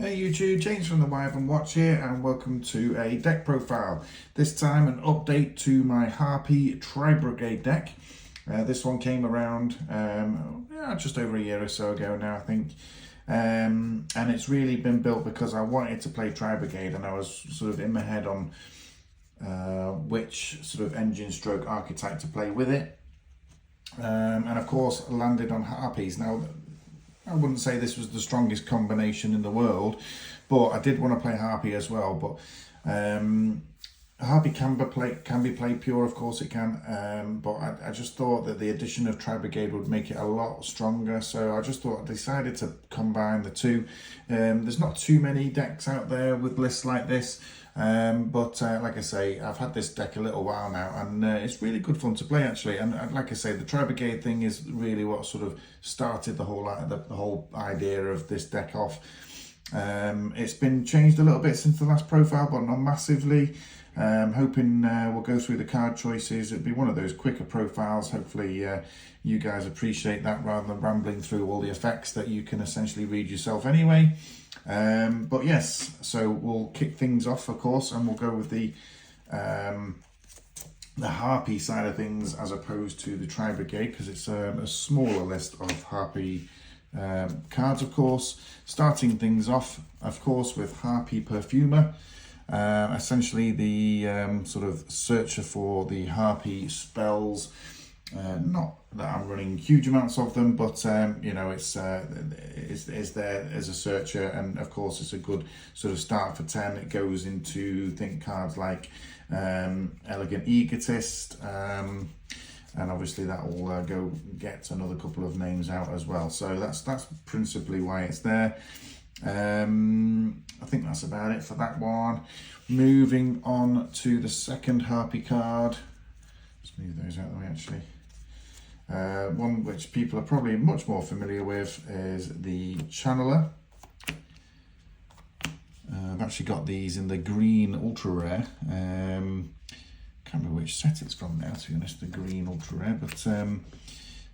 Hey YouTube, James from the Wive and Watch here, and welcome to a deck profile. This time an update to my Harpy Tri-Brigade deck. This one came around just over a year or so ago now, I think. And it's really been built because I wanted to play Tri-Brigade, and I was sort of in my head on which sort of engine stroke archetype to play with it. And of course landed on Harpies. Now, I wouldn't say this was the strongest combination in the world, but I did want to play Harpy as well. But Harpy can be played pure, of course it can. But I just thought that the addition of Tri-Brigade would make it a lot stronger. So I just thought I decided to combine the two. There's not too many decks out there with lists like this. But like I say, I've had this deck a little while now, and it's really good fun to play actually. And like I say, the Tri-Brigade thing is really what sort of started the whole idea of this deck off. It's been changed a little bit since the last profile, but not massively. Hoping we'll go through the card choices. It'll be one of those quicker profiles. Hopefully you guys appreciate that, rather than rambling through all the effects that you can essentially read yourself anyway. But yes, so we'll kick things off, of course, and we'll go with the Harpy side of things as opposed to the Tri-Brigade, because it's a smaller list of Harpy cards, of course. Starting things off, of course, with Harpy Perfumer. Essentially the sort of searcher for the Harpy spells. Not that I'm running huge amounts of them, but you know, it's there as a searcher, and of course it's a good sort of start for 10. It goes into cards like Elegant Egotist, and obviously that will go get another couple of names out as well. So that's principally why it's there. I think that's about it for that one. Moving on to the second Harpy card. Let's move those out of the way actually. One which people are probably much more familiar with is the Channeler. I've actually got these in the green ultra rare. Can't remember which set it's from now, to be honest, the green ultra rare, but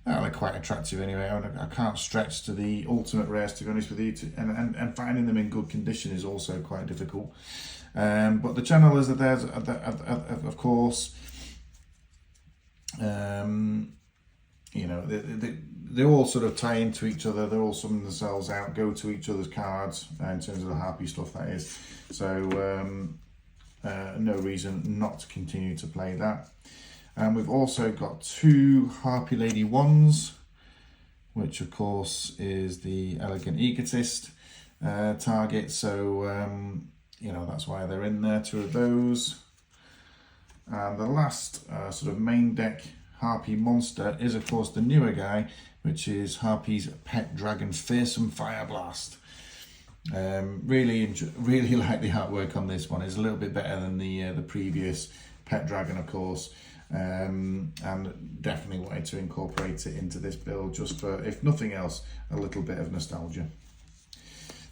they're quite attractive anyway. I can't stretch to the ultimate rares, to be honest with you, and finding them in good condition is also quite difficult. But the Channelers are there, of course. You know, they all sort of tie into each other. They all sum themselves out, go to each other's cards in terms of the Harpy stuff, that is. So no reason not to continue to play that. And we've also got two Harpy Lady Wands, which of course is the Elegant Egotist target. So you know, that's why they're in there, two of those. And the last sort of main deck Harpy monster is of course the newer guy, which is Harpy's Pet Dragon Fearsome Fire Blast. Really like the artwork on this one. It's a little bit better than the previous Pet Dragon, of course, and definitely wanted to incorporate it into this build just for, if nothing else, a little bit of nostalgia.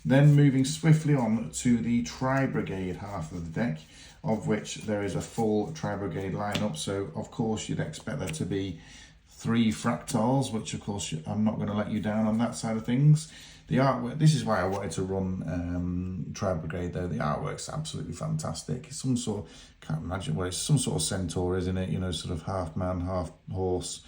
Then moving swiftly on to the Tri-Brigade half of the deck, of which there is a full Tri-Brigade lineup. So of course you'd expect there to be 3 fractals, which of course I'm not going to let you down on that side of things. The artwork, this is why I wanted to run Tri-Brigade though. The artwork's absolutely fantastic. It's some sort of, can't imagine what it's, some sort of centaur, isn't it? You know, sort of half man, half horse,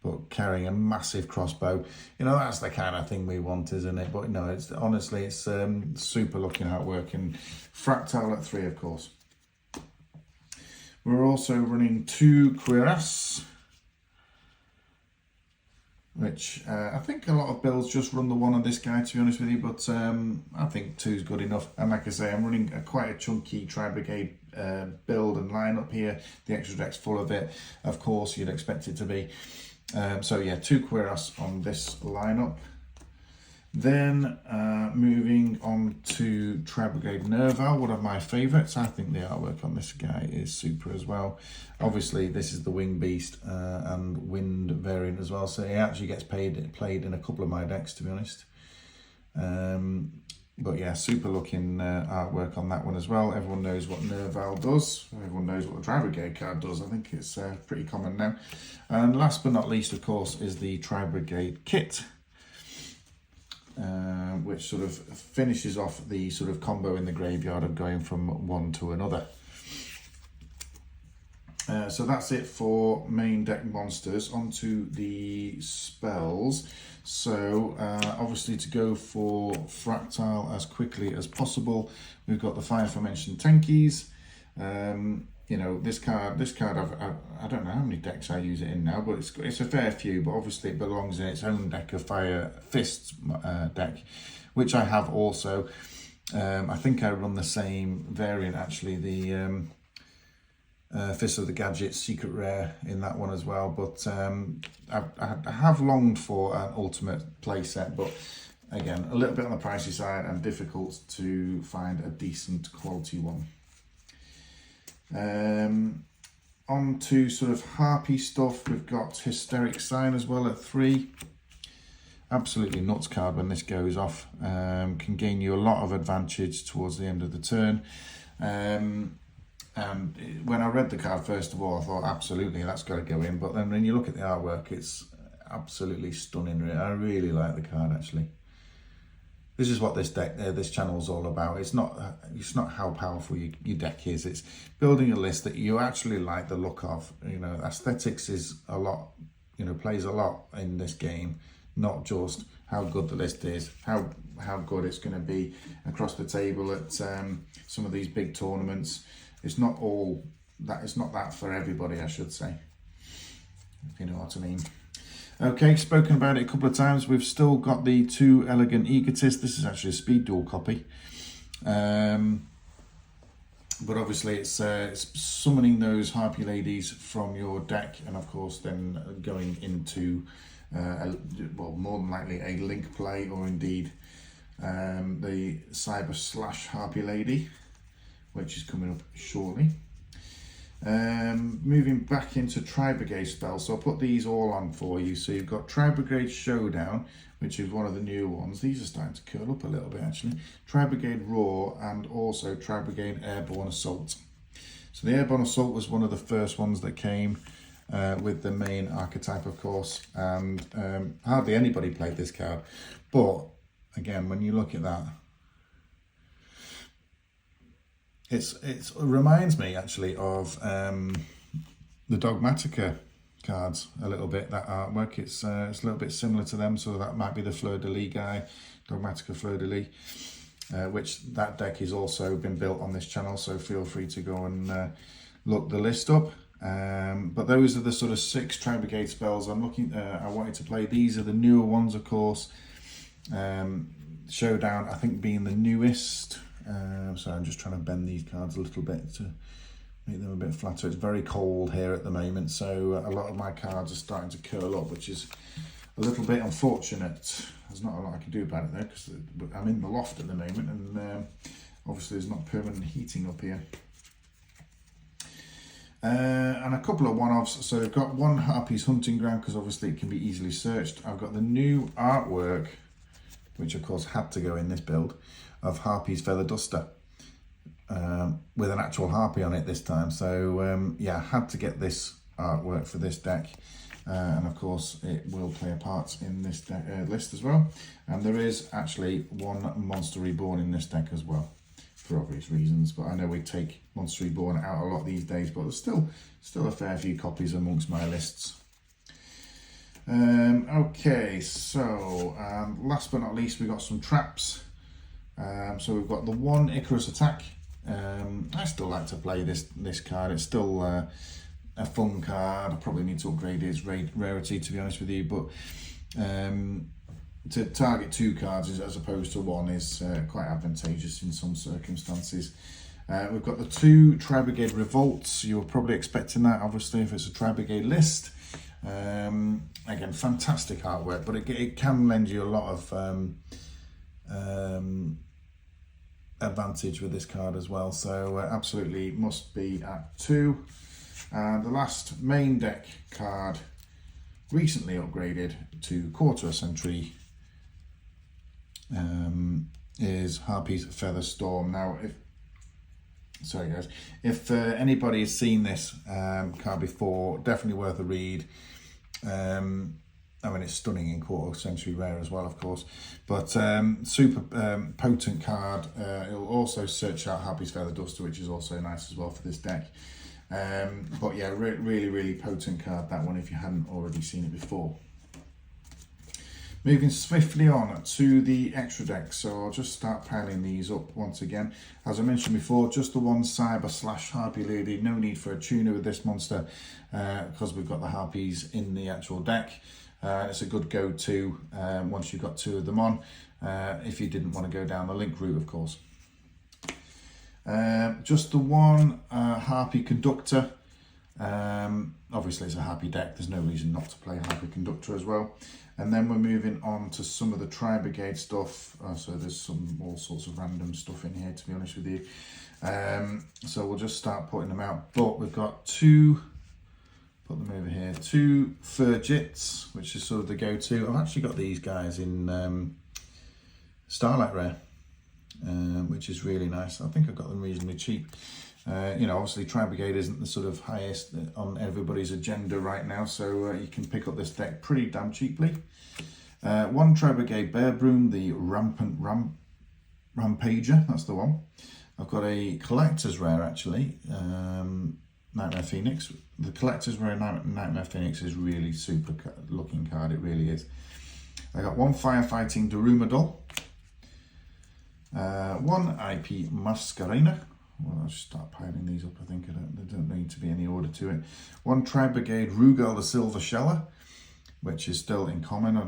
but carrying a massive crossbow. You know, that's the kind of thing we want, isn't it? But no, it's honestly, it's super looking artwork, and fractal at 3, of course. We're also running 2 Cuirass, which I think a lot of builds just run the 1 on this guy, to be honest with you, but I think 2 is good enough. And like I say, I'm running quite a chunky Tri-Brigade build and lineup here. The extra deck's full of it, of course you'd expect it to be. So yeah, 2 Cuirass on this lineup. Then moving on to Tri-Brigade Nerval, one of my favourites. I think the artwork on this guy is super as well. Obviously this is the Wing Beast and Wind variant as well, so he actually gets played in a couple of my decks, to be honest. But yeah, super looking artwork on that one as well. Everyone knows what Nerval does. Everyone knows what the Tri-Brigade card does. I think it's pretty common now. And last but not least, of course, is the Tri-Brigade kit. which sort of finishes off the sort of combo in the graveyard of going from one to another. So that's it for main deck monsters. Onto the spells. So obviously, to go for Fractile as quickly as possible, we've got the 5 aforementioned Tankies. You know, this card I don't know how many decks I use it in now, but it's a fair few. But obviously it belongs in its own deck of Fire Fists deck, which I have also. I think I run the same variant actually, the Fist of the Gadget secret rare in that one as well. But I have longed for an ultimate play set, but again, a little bit on the pricey side and difficult to find a decent quality one. On to sort of Harpy stuff, we've got Hysteric Sign as well at 3. Absolutely nuts card when this goes off. Can gain you a lot of advantage towards the end of the turn. And when I read the card, first of all, I thought absolutely that's got to go in. But then when you look at the artwork, it's absolutely stunning. I really like the card actually. This is what this channel is all about. It's not how powerful your deck is. It's building a list that you actually like the look of. You know, aesthetics is a lot. You know, plays a lot in this game. Not just how good the list is, how good it's going to be across the table at some of these big tournaments. It's not all that. It's not that for everybody, I should say. If you know what I mean. Okay, spoken about it a couple of times. We've still got the 2 Elegant Egotists. This is actually a speed duel copy. But obviously it's summoning those Harpy ladies from your deck, and of course then going into, well, more than likely a link play, or indeed the Cyber / Harpy lady, which is coming up shortly. Moving back into Tri-Brigade spells, so I'll put these all on for you. So you've got Tri-Brigade Showdown, which is one of the new ones. These are starting to curl up a little bit actually. Tri-Brigade Roar, and also Tri-Brigade Airborne Assault. So the Airborne Assault was one of the first ones that came with the main archetype, of course, and hardly anybody played this card. But again, when you look at that, it reminds me actually of the Dogmatica cards a little bit, that artwork. It's a little bit similar to them, so that might be the Fleur de Lis guy, Dogmatica Fleur de Lis, which that deck has also been built on this channel, so feel free to go and look the list up. But those are the sort of 6 Tri-Brigade spells I'm looking. I wanted to play. These are the newer ones, of course. Showdown, I think, being the newest. So I'm just trying to bend these cards a little bit to make them a bit flatter. It's very cold here at the moment, so a lot of my cards are starting to curl up, which is a little bit unfortunate. There's not a lot I can do about it though, because I'm in the loft at the moment, and obviously there's not permanent heating up here. And a couple of one-offs. So I've got one Harpy's Hunting Ground, because obviously it can be easily searched. I've got the new artwork, which of course had to go in this build, of Harpy's Feather Duster, with an actual Harpy on it this time. So yeah, had to get this artwork for this deck, and of course it will play a part in this list as well. And there is actually one Monster Reborn in this deck as well, for obvious reasons, but I know we take Monster Reborn out a lot these days, but there's still a fair few copies amongst my lists. Okay, so last but not least, we got some traps. So we've got the 1 Icarus Attack. I still like to play this card. It's still a fun card. I probably need to upgrade its rarity, to be honest with you, but to target 2 cards as opposed to 1 is quite advantageous in some circumstances. We've got the 2 Tri-Brigade Revolts. You're probably expecting that, obviously, if it's a Tri-Brigade list. Again, fantastic artwork, but it can lend you a lot of advantage with this card as well, so absolutely must be at 2. And the last main deck card, recently upgraded to quarter century, is Harpy's Feather Storm. Now, if anybody has seen this card before, definitely worth a read. I mean, it's stunning in quarter century rare as well, of course. But super potent card. It'll also search out Harpy's Feather Duster, which is also nice as well for this deck. But yeah, really, really potent card, that one, if you hadn't already seen it before. Moving swiftly on to the extra deck, so I'll just start piling these up once again. As I mentioned before, just the one Cyber / Harpy Lady, no need for a tuner with this monster because we've got the Harpies in the actual deck. It's a good go-to once you've got 2 of them on, if you didn't want to go down the link route, of course. Just the one Harpy Conductor. Obviously it's a Harpy deck, there's no reason not to play Harpy Conductor as well. And then we're moving on to some of the Tri-Brigade stuff. So there's all sorts of random stuff in here, to be honest with you. So we'll just start putting them out. But we've got 2, put them over here, 2 Furgits, which is sort of the go-to. I've actually got these guys in Starlight Rare, which is really nice. I think I got them reasonably cheap. You know, obviously Tri-Brigade isn't the sort of highest on everybody's agenda right now, so you can pick up this deck pretty damn cheaply. 1 Tri-Brigade Bear Broom, the Rampant Rampager, that's the one. I've got a Collector's Rare, actually, Nightmare Phoenix. The Collector's Rare Nightmare Phoenix is really super looking card, it really is. I got 1 Firefighting Daruma Doll, 1 IP Masquerena. Well, I'll just start piling these up, I think. There don't need to be any order to it. 1 Tri-Brigade Rugal the Silver Sheller, which is still in common. I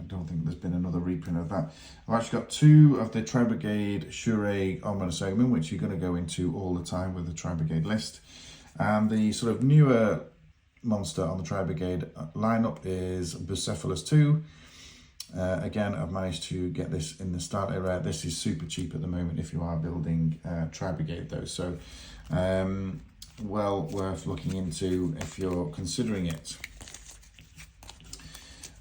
don't think there's been another reprint of that. I've actually got 2 of the Tri-Brigade Shurei Ominous Omen, which you're going to go into all the time with the Tri-Brigade list. And the sort of newer monster on the Tri-Brigade lineup is Bucephalus 2. Again, I've managed to get this in the starter rare. This is super cheap at the moment if you are building Tri-Brigade though, so well worth looking into if you're considering it.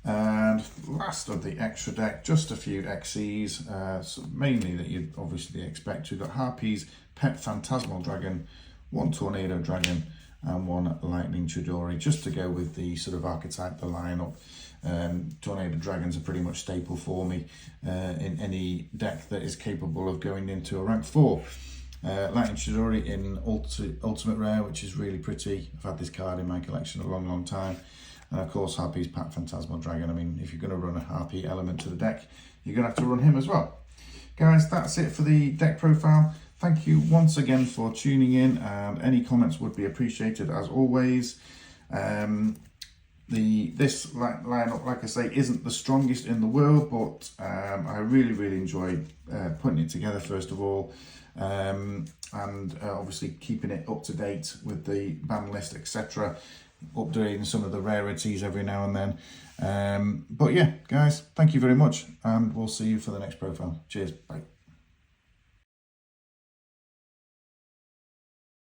And last of the extra deck, just a few XCs, so mainly that you'd obviously expect. We've got Harpy's Pet Phantasmal Dragon, 1 Tornado Dragon, and 1 Lightning Chidori, just to go with the sort of archetype, the lineup. Tornado Dragons are pretty much staple for me in any deck that is capable of going into a rank 4. Lightning Chidori in Ultimate Rare, which is really pretty. I've had this card in my collection a long time. And of course Harpy's Pet Phantasmal Dragon. I mean, if you're going to run a Harpy element to the deck, you're going to have to run him as well. Guys, that's it for the deck profile. Thank you once again for tuning in, and any comments would be appreciated as always. This lineup, like I say, isn't the strongest in the world, but I really enjoyed putting it together first of all, and obviously keeping it up to date with the ban list, etc. Updating some of the rarities every now and then. But yeah, guys, thank you very much, and we'll see you for the next profile. Cheers, bye.